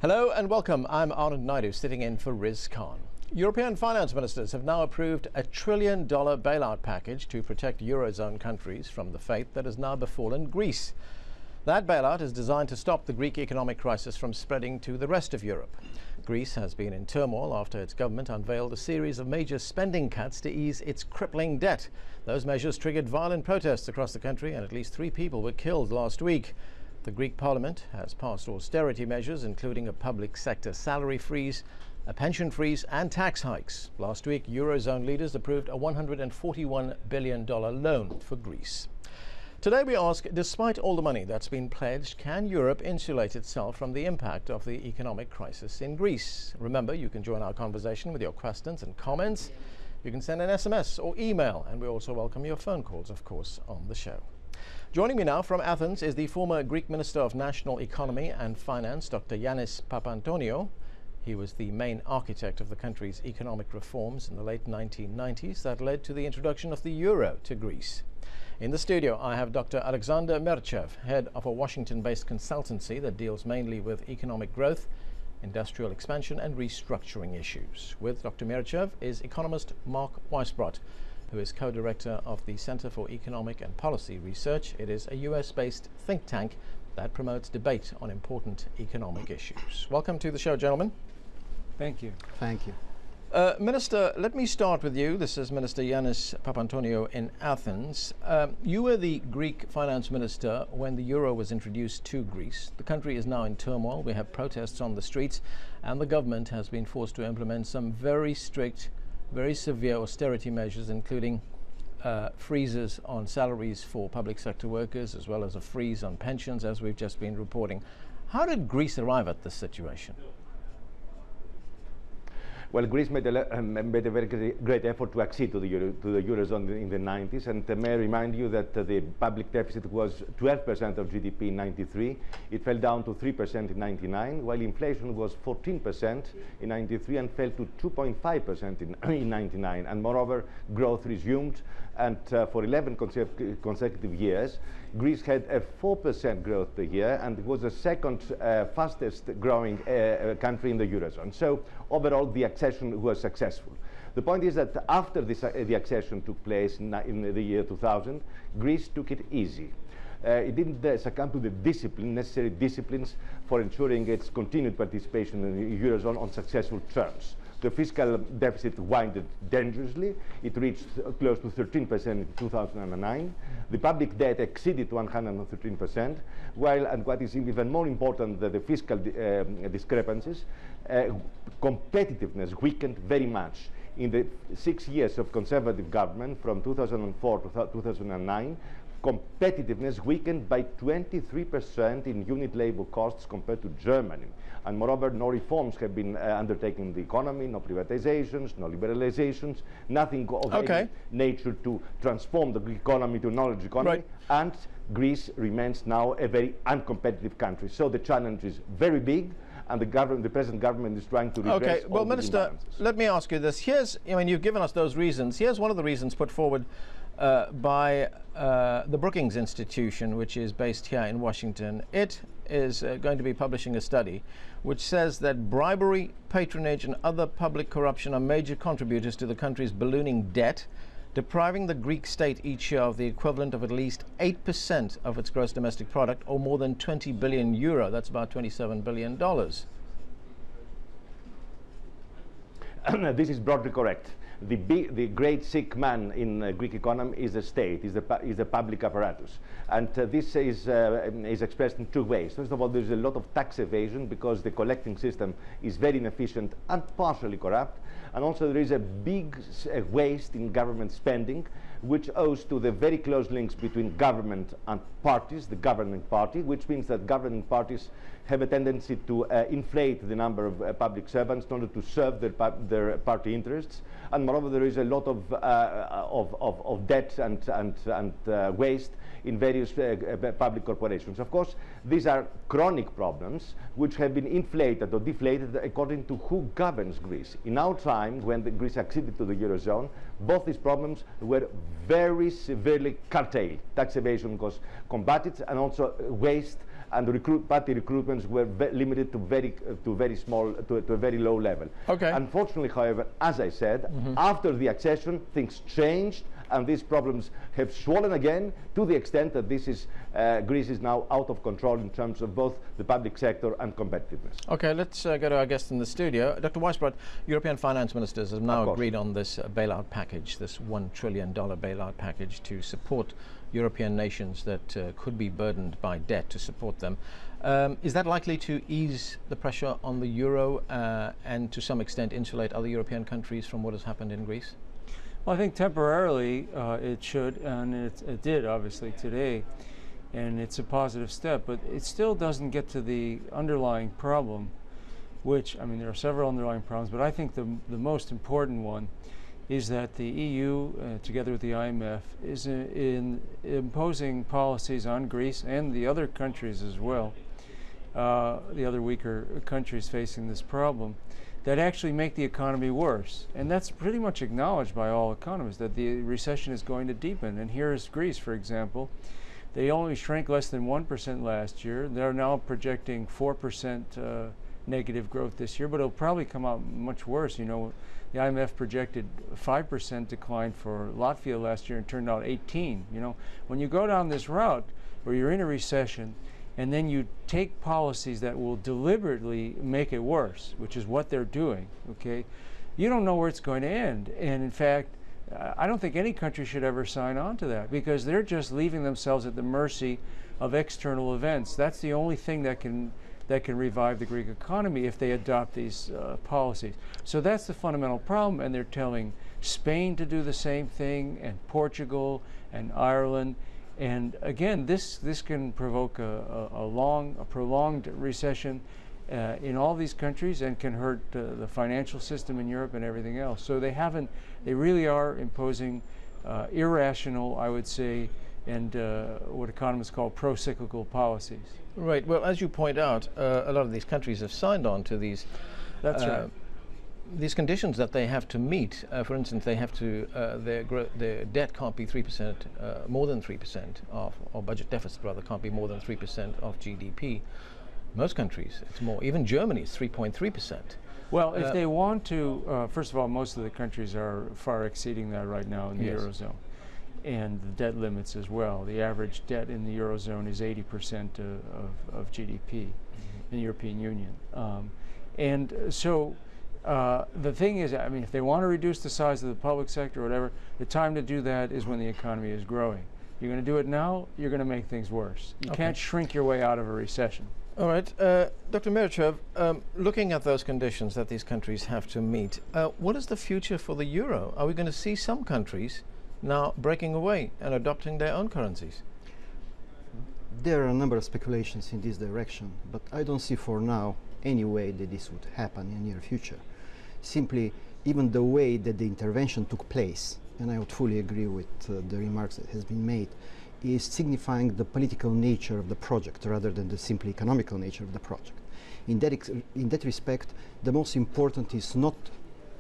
Hello and welcome. I'm Anand Naidu, sitting in for Riz Khan. European finance ministers have now approved a $1 trillion bailout package to protect Eurozone countries from the fate that has now befallen Greece. That bailout is designed to stop the Greek economic crisis from spreading to the rest of Europe. Greece has been in turmoil after its government unveiled a series of major spending cuts to ease its crippling debt. Those measures triggered violent protests across the country, and at least 3 people were killed last week. The Greek parliament has passed austerity measures, including a public sector salary freeze, a pension freeze and tax hikes. Last week, Eurozone leaders approved a $141 billion loan for Greece. Today we ask, despite all the money that's been pledged, can Europe insulate itself from the impact of the economic crisis in Greece? Remember, you can join our conversation with your questions and comments. You can send an SMS or email, and we also welcome your phone calls, of course, on the show. Joining me now from Athens is the former Greek Minister of National Economy and Finance, Dr. Yannis Papantonio. He was the main architect of the country's economic reforms in the late 1990s that led to the introduction of the euro to Greece. In the studio, I have Dr. Alexander Merchev, head of a Washington-based consultancy that deals mainly with economic growth, industrial expansion and restructuring issues. With Dr. Merchev is economist Mark Weisbrot, who is co-director of the Center for Economic and Policy Research. It is a US-based think tank that promotes debate on important economic issues. Welcome to the show, gentlemen. Thank you. Thank you. Minister, let me start with you. This is Minister Yannis Papantonio in Athens. You were the Greek finance minister when the euro was introduced to Greece. The country is now in turmoil. We have protests on the streets, and the government has been forced to implement some very strict, very severe austerity measures, including freezes on salaries for public sector workers, as well as a freeze on pensions, as we've just been reporting. How did Greece arrive at this situation? Well, Greece made a very great effort to accede to the Eurozone in the 90s, and may I remind you that the public deficit was 12% of GDP in 93. It fell down to 3% in 99, while inflation was 14% in 93 and fell to 2.5% in 99. And moreover, growth resumed, and for 11 consecutive years, Greece had a 4% growth per year, and it was the second fastest growing country in the Eurozone. So overall, the accession was successful. The point is that after the accession took place in the year 2000, Greece took it easy. It didn't succumb to the necessary disciplines for ensuring its continued participation in the Eurozone on successful terms. The fiscal deficit winded dangerously. It reached close to 13% in 2009. The public debt exceeded 113%, while, and what is even more important than the fiscal discrepancies, competitiveness weakened very much. In the 6 years of conservative government, from 2004 to 2009, competitiveness weakened by 23% in unit labor costs compared to Germany. And moreover, no reforms have been undertaken in the economy, no privatizations, no liberalizations, nothing of any nature to transform the Greek economy to a knowledge economy. Right. And Greece remains now a very uncompetitive country. So the challenge is very big, and the present government is trying to redress all well, Minister, let me ask you this. You've given us those reasons. Here's one of the reasons put forward by the Brookings Institution, which is based here in Washington. It is going to be publishing a study which says that bribery, patronage and other public corruption are major contributors to the country's ballooning debt, depriving the Greek state each year of the equivalent of at least 8% of its gross domestic product, or more than 20 billion euro. That's about $27 billion. This is broadly correct. The great sick man in Greek economy is the state, is the public apparatus. And this is expressed in 2 ways. First of all, there's a lot of tax evasion because the collecting system is very inefficient and partially corrupt. And also there is a big waste in government spending, which owes to the very close links between government and parties, the governing party, which means that governing parties have a tendency to inflate the number of public servants in order to serve their party interests. And moreover, there is a lot of debt and waste in various public corporations. Of course, these are chronic problems which have been inflated or deflated according to who governs Greece. In our time, when Greece acceded to the Eurozone, both these problems were very severely curtailed. Tax evasion was combated, and also waste and party recruitments were limited to a very low level. Okay. Unfortunately, however, as I said, after the accession, things changed, and these problems have swollen again to the extent that Greece is now out of control in terms of both the public sector and competitiveness. Okay, let's go to our guest in the studio. Dr. Weisbrot, European finance ministers have now agreed on this bailout package, this $1 trillion bailout package to support European nations that could be burdened by debt, to support them. Is that likely to ease the pressure on the euro and to some extent insulate other European countries from what has happened in Greece? Well, I think temporarily it should, and it did obviously today, and it's a positive step, but it still doesn't get to the underlying problem, which, I mean, there are several underlying problems, but I think the most important one is that the EU, together with the IMF, is in imposing policies on Greece and the other countries as well, the other weaker countries facing this problem, that actually make the economy worse. And that's pretty much acknowledged by all economists, that the recession is going to deepen. And here is Greece, for example. They only shrank less than 1% last year. They're now projecting 4% negative growth this year, but it'll probably come out much worse. You know, the IMF projected 5% decline for Latvia last year and turned out 18. You know, when you go down this route where you're in a recession, and then you take policies that will deliberately make it worse, which is what they're doing, okay? You don't know where it's going to end. And in fact, I don't think any country should ever sign on to that, because they're just leaving themselves at the mercy of external events. That's the only thing that can revive the Greek economy if they adopt these policies. So that's the fundamental problem, and they're telling Spain to do the same thing, and Portugal and Ireland. And again, this can provoke a prolonged recession in all these countries, and can hurt the financial system in Europe and everything else. So they really are imposing irrational, I would say, and what economists call pro-cyclical policies. Right. Well, as you point out, a lot of these countries have signed on to these. That's right. These conditions that they have to meet. For instance, they have to their debt can't be 3%, more than 3% of, or budget deficit rather can't be more than 3% of GDP. Most countries, it's more. Even Germany is 3.3%. Well, if they want to, first of all, most of the countries are far exceeding that right now in the Yes. Eurozone, and the debt limits as well. The average debt in the Eurozone is 80% of GDP in the European Union. And so the thing is, I mean, if they want to reduce the size of the public sector or whatever, the time to do that is when the economy is growing. You're going to do it now, you're going to make things worse. You can't shrink your way out of a recession. All right. Dr. Merichev, looking at those conditions that these countries have to meet, what is the future for the euro? Are we going to see some countries now breaking away and adopting their own currencies? There are a number of speculations in this direction, but I don't see for now any way that this would happen in the near future. Simply, even the way that the intervention took place, and I would fully agree with the remarks that has been made, is signifying the political nature of the project rather than the simply economical nature of the project. In that respect, the most important is not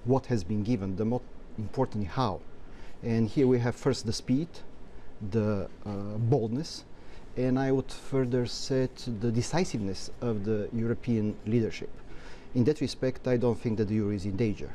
what has been given, the most important how. And here we have first the speed, the boldness, and I would further set the decisiveness of the European leadership. In that respect, I don't think that the euro is in danger.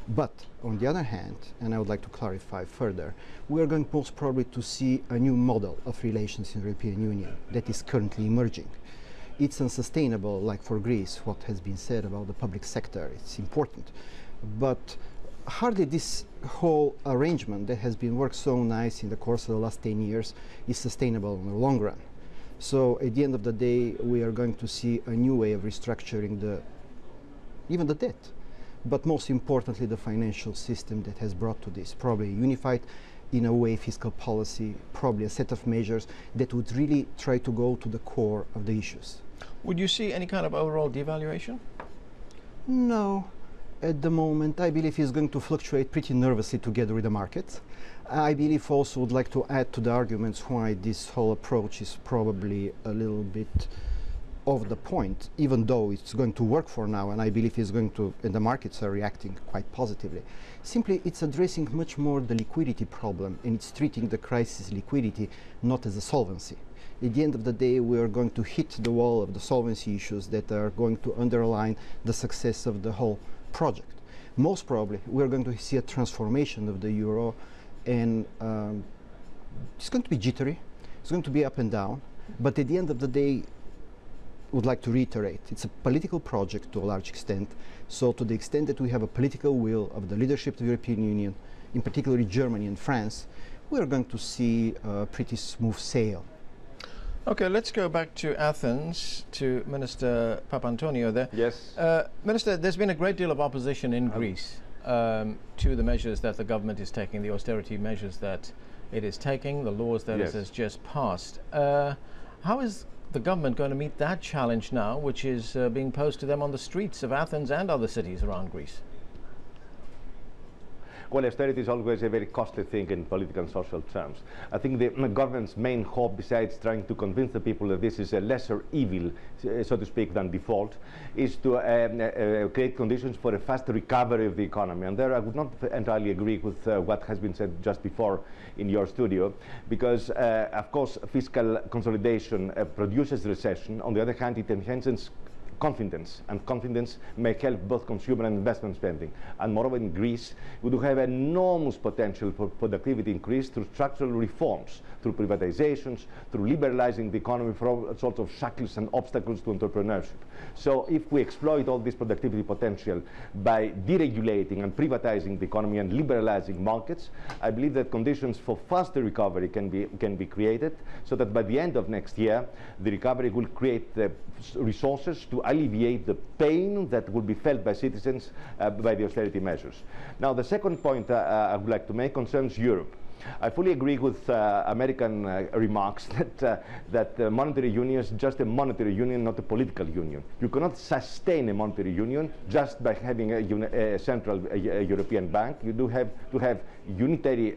But on the other hand, and I would like to clarify further, we are going most probably to see a new model of relations in the European Union that is currently emerging. It's unsustainable, like for Greece, what has been said about the public sector. It's important. But hardly this whole arrangement that has been worked so nice in the course of the last 10 years is sustainable in the long run. So at the end of the day, we are going to see a new way of restructuring even the debt, but most importantly the financial system that has brought to this, probably unified in a way fiscal policy, probably a set of measures that would really try to go to the core of the issues. Would you see any kind of overall devaluation? No. At the moment, I believe it's going to fluctuate pretty nervously together with the markets. I believe also would like to add to the arguments why this whole approach is probably a little bit off the point, even though it's going to work for now, and I believe it's going to, and the markets are reacting quite positively. Simply, it's addressing much more the liquidity problem, and it's treating the crisis liquidity not as a solvency. at the end of the day, we are going to hit the wall of the solvency issues that are going to underline the success of the whole project. Most probably, we're going to see a transformation of the euro, and it's going to be jittery, it's going to be up and down, but at the end of the day, would like to reiterate, it's a political project to a large extent. So to the extent that we have a political will of the leadership of the European Union, in particular Germany and France, we're going to see a pretty smooth sail. Okay, let's go back to Athens, to Minister Papantonio there. Yes. Minister, there's been a great deal of opposition in Greece to the measures that the government is taking, the austerity measures that it is taking, the laws that it has just passed. How is the government going to meet that challenge now, which is being posed to them on the streets of Athens and other cities around Greece? Well, austerity is always a very costly thing in political and social terms. I think the government's main hope, besides trying to convince the people that this is a lesser evil, so to speak, than default, is to create conditions for a fast recovery of the economy. And there I would not entirely agree with what has been said just before in your studio, because, of course, fiscal consolidation produces recession. On the other hand, it enhances confidence, and confidence may help both consumer and investment spending. And moreover, in Greece, we do have enormous potential for productivity increase through structural reforms, through privatizations, through liberalizing the economy from all sorts of shackles and obstacles to entrepreneurship. So if we exploit all this productivity potential by deregulating and privatizing the economy and liberalizing markets, I believe that conditions for faster recovery can be created, so that by the end of next year, the recovery will create the resources to alleviate the pain that will be felt by citizens by the austerity measures. Now, the second point I would like to make concerns Europe. I fully agree with American remarks that monetary union is just a monetary union, not a political union. You cannot sustain a monetary union just by having a central European bank. You do have to have unitary,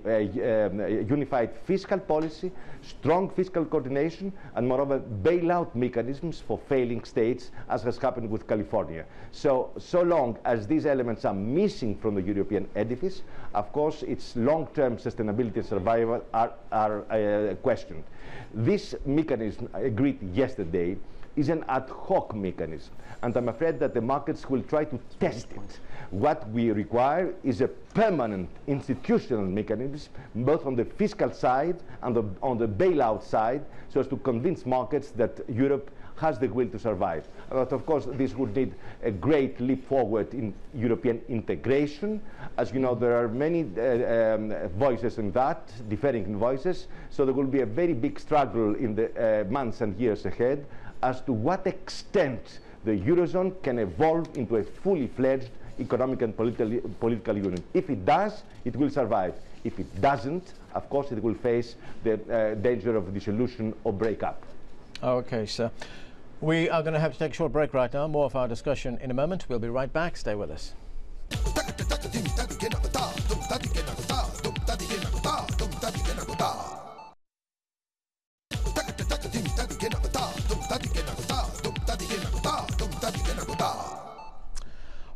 unified fiscal policy, strong fiscal coordination, and moreover bailout mechanisms for failing states, as has happened with California. So long as these elements are missing from the European edifice, of course, its long-term sustainability and survival are questioned. This mechanism, agreed yesterday, is an ad hoc mechanism, and I'm afraid that the markets will try to test it. What we require is a permanent institutional mechanism, both on the fiscal side and on the bailout side, so as to convince markets that Europe has the will to survive. But of course, this would need a great leap forward in European integration. As you know, there are many voices in that, differing voices, so there will be a very big struggle in the months and years ahead as to what extent the Eurozone can evolve into a fully fledged economic and political union. If it does, it will survive. If it doesn't, of course, it will face the danger of dissolution or breakup. Okay, sir. We are going to have to take a short break right now. More of our discussion in a moment. We'll be right back. Stay with us.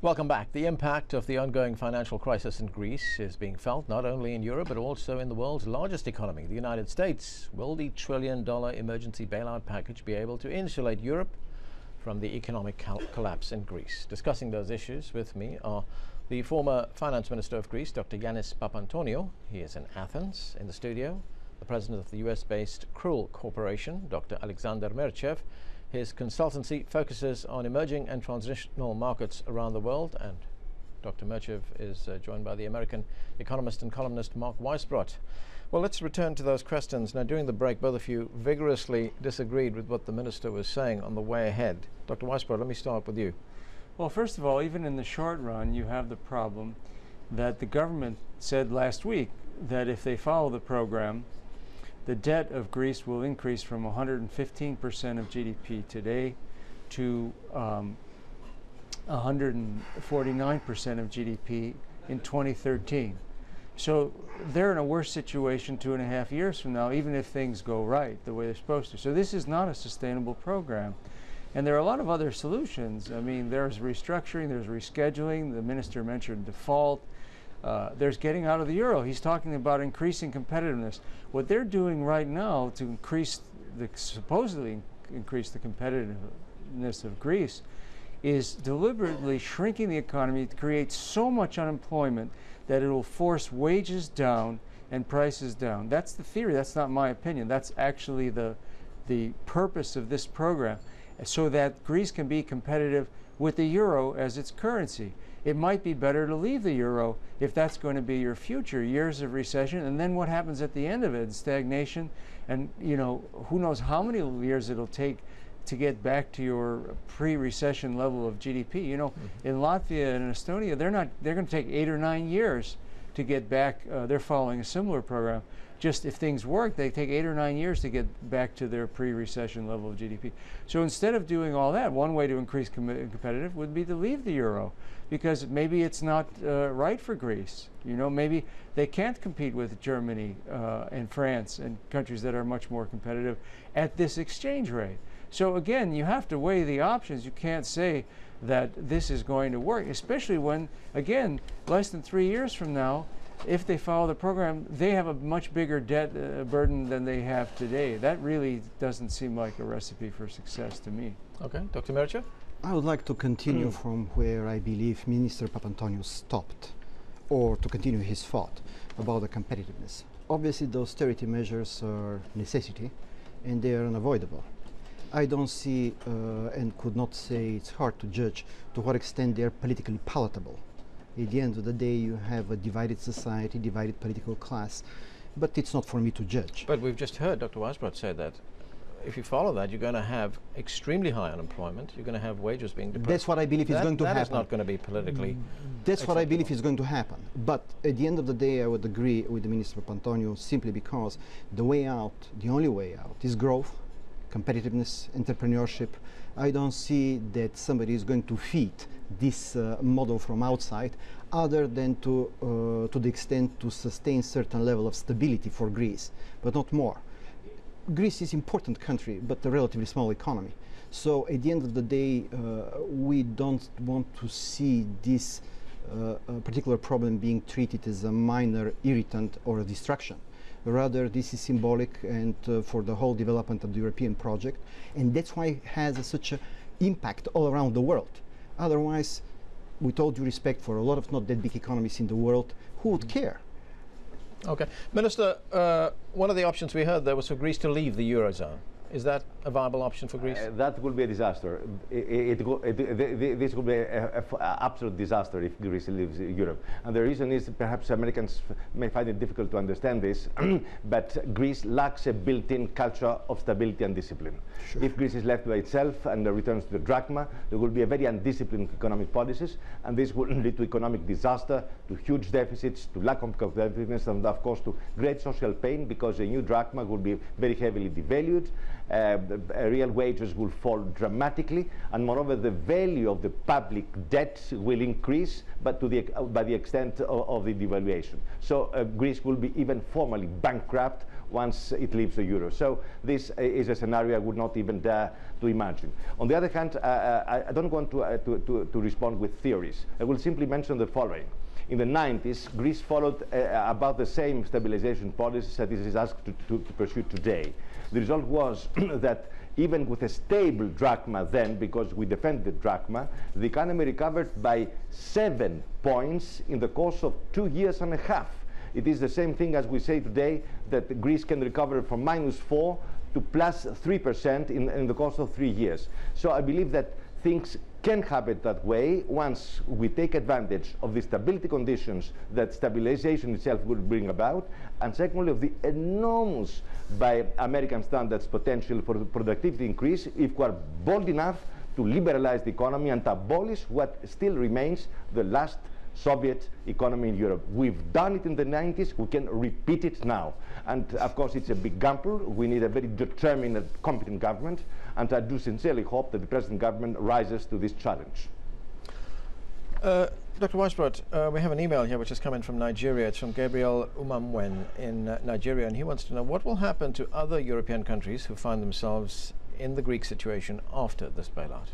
Welcome back. The impact of the ongoing financial crisis in Greece is being felt not only in Europe but also in the world's largest economy, the United States. Will the $1 trillion emergency bailout package be able to insulate Europe from the economic collapse in Greece? Discussing those issues with me are the former Finance Minister of Greece, Dr. Yannis Papantonio. He is in Athens in the studio. The president of the US-based Kroll Corporation, Dr. Alexander Merchev. His consultancy focuses on emerging and transitional markets around the world, and Dr. Merchev is joined by the American economist and columnist Mark Weisbrot. Well, let's return to those questions. Now, during the break, both of you vigorously disagreed with what the minister was saying on the way ahead. Dr. Weisbrot, let me start with you. Well, first of all, even in the short run, you have the problem that the government said last week that if they follow the program, the debt of Greece will increase from 115% of GDP today to 149% of GDP in 2013. So they're in a worse situation 2.5 years from now, even if things go right the way they're supposed to. So this is not a sustainable program. And there are a lot of other solutions. I mean, there's restructuring, there's rescheduling. The minister mentioned default. There's getting out of the euro. He's talking about increasing competitiveness. What they're doing right now to increase supposedly increase the competitiveness of Greece, is deliberately shrinking the economy to create so much unemployment that it will force wages down and prices down. That's the theory. That's not my opinion. That's actually the purpose of this program, so that Greece can be competitive with the euro as its currency. It might be better to leave the euro if that's going to be your future. Years of recession, and then what happens at the end of it? Stagnation, and who knows how many years it'll take to get back to your pre-recession level of GDP. In Latvia and Estonia, they're going to take 8 or 9 years to get back. They're following a similar program. Just if things work, they take 8 or 9 years to get back to their pre-recession level of GDP. So instead of doing all that, one way to increase competitive would be to leave the euro, because maybe it's not right for Greece. Maybe they can't compete with Germany and France and countries that are much more competitive at this exchange rate. So again, you have to weigh the options. You can't say that this is going to work, especially when, again, less than 3 years from now, if they follow the program, they have a much bigger debt burden than they have today. That really doesn't seem like a recipe for success to me. Okay, Dr. Merichev? I would like to continue from where I believe Minister Papantoniou stopped, or to continue his thought about the competitiveness. Obviously, the austerity measures are necessity, and they are unavoidable. I don't see and could not say, it's hard to judge to what extent they are politically palatable. At the end of the day, you have a divided society, divided political class, but it's not for me to judge. But we've just heard Dr. Weisbrot say that if you follow that, you're going to have extremely high unemployment, you're going to have wages being depressed. That's what I believe is going to happen. That is not going to be politically That's what I believe is going to happen. But at the end of the day, I would agree with the Minister Papantoniou, simply because the way out, the only way out, is growth, competitiveness, entrepreneurship. I don't see that somebody is going to feed this model from outside, other than to the extent to sustain certain level of stability for Greece, but not more. Greece is an important country, but a relatively small economy. So at the end of the day, we don't want to see this particular problem being treated as a minor irritant or a distraction. Rather, this is symbolic and for the whole development of the European project, and that's why it has such an impact all around the world. Otherwise, with all due respect for a lot of not that big economies in the world, who would care? Okay. Minister, one of the options we heard there was for Greece to leave the Eurozone. Is that a viable option for Greece? That will be a disaster. This will be an absolute disaster if Greece leaves Europe. And the reason is perhaps Americans may find it difficult to understand this, but Greece lacks a built-in culture of stability and discipline. Sure. If Greece is left by itself and returns to the drachma, there will be a very undisciplined economic policies, and this will lead to economic disaster, to huge deficits, to lack of competitiveness, and of course to great social pain, because a new drachma will be very heavily devalued. Real wages will fall dramatically, and moreover the value of the public debt will increase, but by the extent of the devaluation. So Greece will be even formally bankrupt once it leaves the euro. So this is a scenario I would not even dare to imagine. On the other hand, I don't want to respond with theories. I will simply mention the following. In the 90s, Greece followed about the same stabilization policies that it is asked to pursue today. The result was that even with a stable drachma then, because we defended the drachma, the economy recovered by 7 points in the course of 2.5 years. It is the same thing as we say today, that Greece can recover from -4 to +3% in the course of 3 years. So I believe that things can happen that way once we take advantage of the stability conditions that stabilization itself will bring about, and secondly of the enormous, by American standards, potential for productivity increase if we are bold enough to liberalize the economy and abolish what still remains the last Soviet economy in Europe. We've done it in the 90s, we can repeat it now. And of course it's a big gamble. We need a very determined and competent government, and I do sincerely hope that the present government rises to this challenge. Dr. Weisbrot, we have an email here which has come in from Nigeria. It's from Gabriel Umamwen in Nigeria, and he wants to know what will happen to other European countries who find themselves in the Greek situation after this bailout.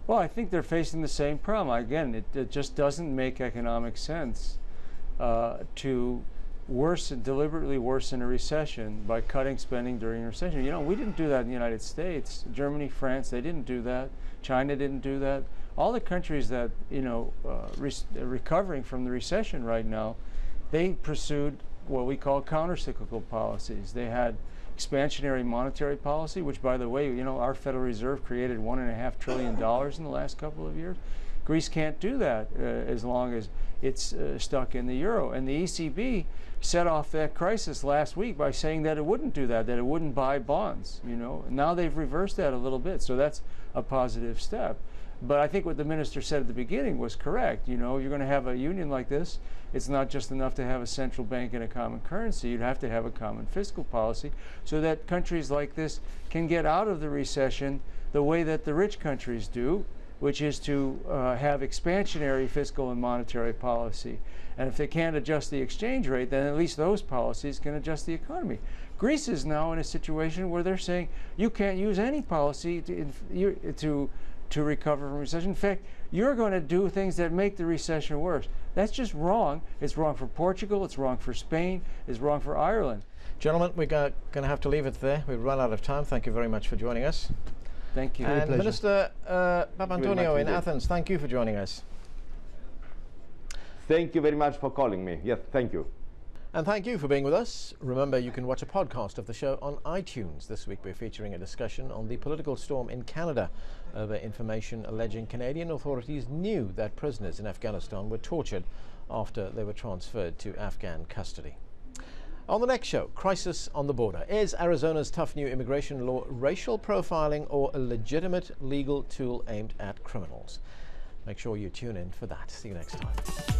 Well, I think they're facing the same problem. Again, it just doesn't make economic sense to deliberately worsen a recession by cutting spending during a recession. You know, we didn't do that in the United States. Germany, France, they didn't do that. China didn't do that. All the countries that, you know, recovering from the recession right now, they pursued what we call countercyclical policies. They had expansionary monetary policy, which, by the way, you know, our Federal Reserve created $1.5 trillion in the last couple of years. Greece can't do that as long as it's stuck in the euro. And the ECB set off that crisis last week by saying that it wouldn't do that it wouldn't buy bonds, you know. Now they've reversed that a little bit, so that's a positive step. But I think what the minister said at the beginning was correct. You know, you're going to have a union like this, it's not just enough to have a central bank and a common currency. You'd have to have a common fiscal policy so that countries like this can get out of the recession the way that the rich countries do, which is to have expansionary fiscal and monetary policy. And if they can't adjust the exchange rate, then at least those policies can adjust the economy. Greece is now in a situation where they're saying you can't use any policy to recover from recession. In fact, you're going to do things that make the recession worse. That's just wrong. It's wrong for Portugal, it's wrong for Spain, it's wrong for Ireland. Gentlemen, we're going to have to leave it there. We've run out of time. Thank you very much for joining us. Thank you. And Minister Papantonio in Athens, thank you for joining us. Thank you very much for calling me. Yes, thank you. And thank you for being with us. Remember, you can watch a podcast of the show on iTunes. This week we're featuring a discussion on the political storm in Canada over information alleging Canadian authorities knew that prisoners in Afghanistan were tortured after they were transferred to Afghan custody. On the next show, crisis on the border. Is Arizona's tough new immigration law racial profiling or a legitimate legal tool aimed at criminals? Make sure you tune in for that. See you next time.